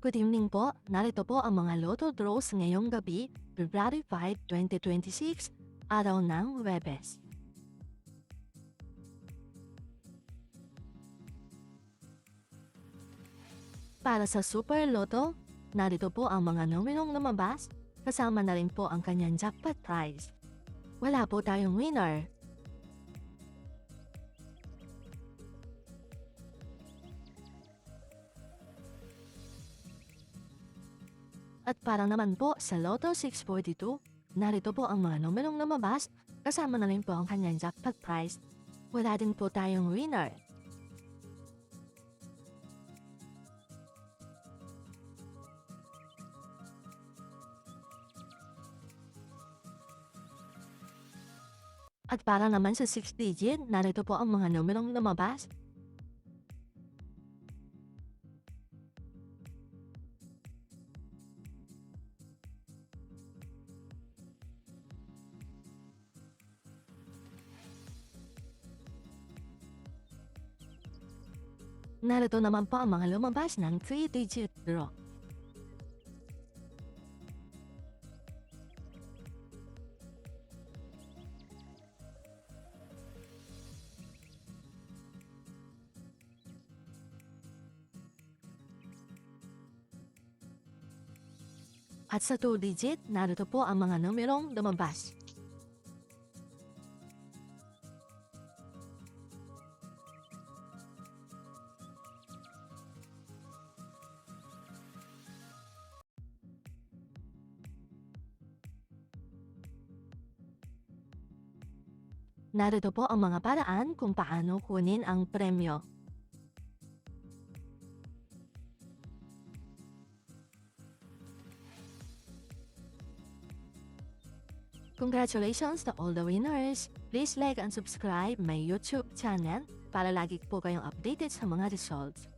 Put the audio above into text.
Good evening po, narito po ang mga Lotto draws ngayong gabi, February 5, 2026, araw ng Huwebes. Para sa Super Lotto, narito po ang mga numerong lumabas, kasama na rin po ang kanyang jackpot prize. Wala po tayong winner. At para naman po sa Lotto 642, narito po ang mga numerong lumabas, kasama na rin po ang kanyang jackpot prize. Wala din po tayong winner. At para naman sa 6 digit, narito po ang mga numerong lumabas. Narito naman po ang mga lumabas ng 3-digit draw. At sa 2-digit, narito po ang mga numerong lumabas. Narito po ang mga paraan kung paano kunin ang premyo. Congratulations to all the winners! Please like and subscribe my YouTube channel para lagi po kayong updated sa mga results.